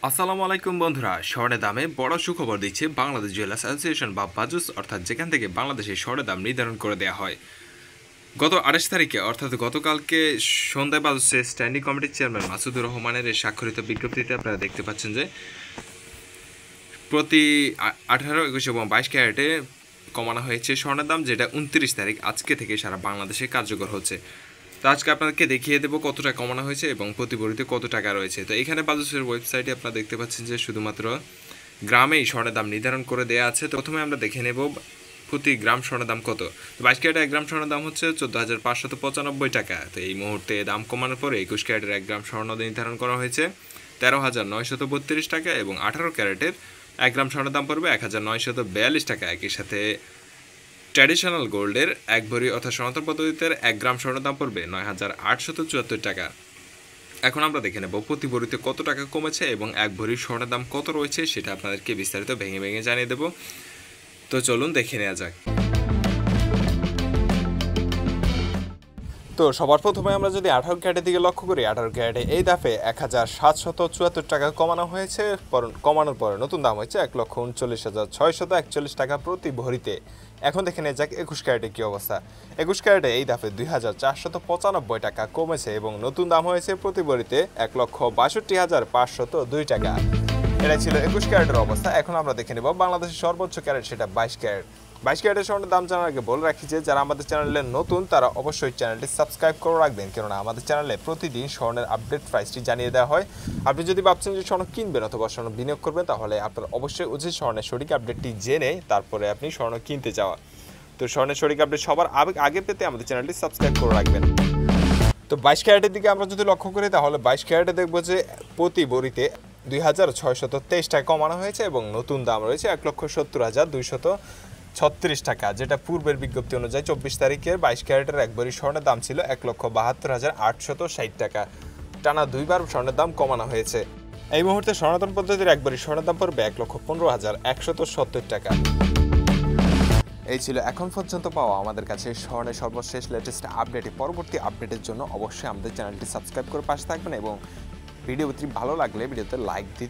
আসসালামু আলাইকুম বন্ধুরা, স্বর্ণের দামে বড় সুখবর দিচ্ছে বাংলাদেশ জুয়েলার্স অ্যাসোসিয়েশন বা বাজুস, অর্থাৎ যেখান থেকে বাংলাদেশের স্বর্ণের দাম নির্ধারণ করে দেওয়া হয়। গত 28 তারিখে অর্থাৎ গতকালকে সন্ধ্যায় বাজুসের স্ট্যান্ডিং কমিটির চেয়ারম্যান মাসুদুর রহমানের এই স্বাক্ষরিত বিজ্ঞপ্তিতে আপনারা দেখতে পাচ্ছেন যে প্রতি 18, 21 এবং 22 ক্যারেটে কমানো হয়েছে স্বর্ণের দাম, যেটা 29 তারিখ আজকে থেকে সারা বাংলাদেশে কার্যকর হচ্ছে। তো আজকে আপনাদেরকে দেখিয়ে দেবো কত টাকা কমানো হয়েছে এবং প্রতি ভরিতে কত টাকা রয়েছে। তো এখানে বাজুসের ওয়েবসাইটে আপনারা দেখতে পাচ্ছেন যে শুধুমাত্র গ্রামেই স্বর্ণের দাম নির্ধারণ করে দেওয়া আছে। তো প্রথমে আমরা দেখে নেব প্রতি গ্রাম স্বর্ণের দাম কত। তো 22 ক্যারেটের 1 গ্রাম স্বর্ণের দাম হচ্ছে 14,595 টাকা। তো এই মুহূর্তে দাম কমানোর পরে 21 ক্যারেটের 1 গ্রাম স্বর্ণ নির্ধারণ করা হয়েছে 13,932 টাকা এবং 18 ক্যারেটের 1 গ্রাম স্বর্ণের দাম পড়বে 1,942 টাকা। একই সাথে ট্র্যাডিশনাল গোল্ডের 1 ভরি অর্থাৎ সনাতন পদ্ধতিতে 1 গ্রাম স্বর্ণের দাম পড়বে 9,874 টাকা। এখন আমরা দেখে নেব প্রতি ভরিতে কত টাকা কমেছে এবং 1 ভরির স্বর্ণের দাম কত রয়েছে, সেটা আপনাদেরকে বিস্তারিত ভেঙে ভেঙে জানিয়ে দেব। তো চলুন দেখে নেওয়া যাক। তো সবার প্রথমে আমরা যদি 18 ক্যারেটের দিকে লক্ষ্য করি, 18 ক্যারেটে এই দাফে 1,774 টাকা কমানো হয়েছে। কমানোর পরে নতুন দাম হয়েছে 1,39,641 টাকা প্রতি ভরিতে। এখন দেখে নেওয়া যাক 21 ক্যারেটে কী অবস্থা। 21 ক্যারেটে এই দাফে 2,495 টাকা কমেছে এবং নতুন দাম হয়েছে প্রতি ভরিতে 1,62,502 টাকা। এটা ছিল 21 ক্যারেটের অবস্থা। এখন আমরা দেখে নেব বাংলাদেশের সর্বোচ্চ ক্যারেট, সেটা 22 ক্যারেট। 22 ক্যারেটের স্বর্ণের দাম জানার আগে বলে রাখি যে যারা আমাদের চ্যানেলে নতুন তারা অবশ্যই চ্যানেলটি সাবস্ক্রাইব করে রাখবেন, কেননা আমাদের চ্যানেলে প্রতিদিন স্বর্ণের আপডেট প্রাইসটি জানিয়ে দেওয়া হয়। আপনি যদি ভাবছেন যে স্বর্ণ কিনবেন অথবা স্বর্ণ বিনিয়োগ করবেন, তাহলে আপনার অবশ্যই উচিত স্বর্ণের সঠিক আপডেটটি জেনে তারপরে আপনি স্বর্ণ কিনতে যাওয়া। তো স্বর্ণের সঠিক আপডেট সবার আগে পেতে আমাদের চ্যানেলটি সাবস্ক্রাইব করে রাখবেন। তো 22 ক্যারেটের দিকে আমরা যদি লক্ষ্য করি, তাহলে 22 ক্যারেটে দেখবো যে প্রতি ভরিতে 2,623 টাকা কমানো হয়েছে এবং নতুন দাম রয়েছে 1,70,236 টাকা, যেটা পূর্বের বিজ্ঞপ্তি অনুযায়ী 24 তারিখের 22 ক্যারেটের 1 ভরি স্বর্ণের দাম ছিল 1,72,860 টাকা। টানা দুইবার স্বর্ণের দাম কমানো হয়েছে। এই মুহূর্তে সনাতন পদ্ধতির 1 ভরি স্বর্ণের দাম পড়বে 1,15,170 টাকা। এই ছিল এখন পর্যন্ত পাওয়া আমাদের কাছে স্বর্ণের সর্বশেষ লেটেস্ট আপডেট। পরবর্তী আপডেটের জন্য অবশ্যই আমাদের চ্যানেলটি সাবস্ক্রাইব করে পাশে থাকবেন এবং ভিডিওটি ভালো লাগলে ভিডিওতে লাইক দিতে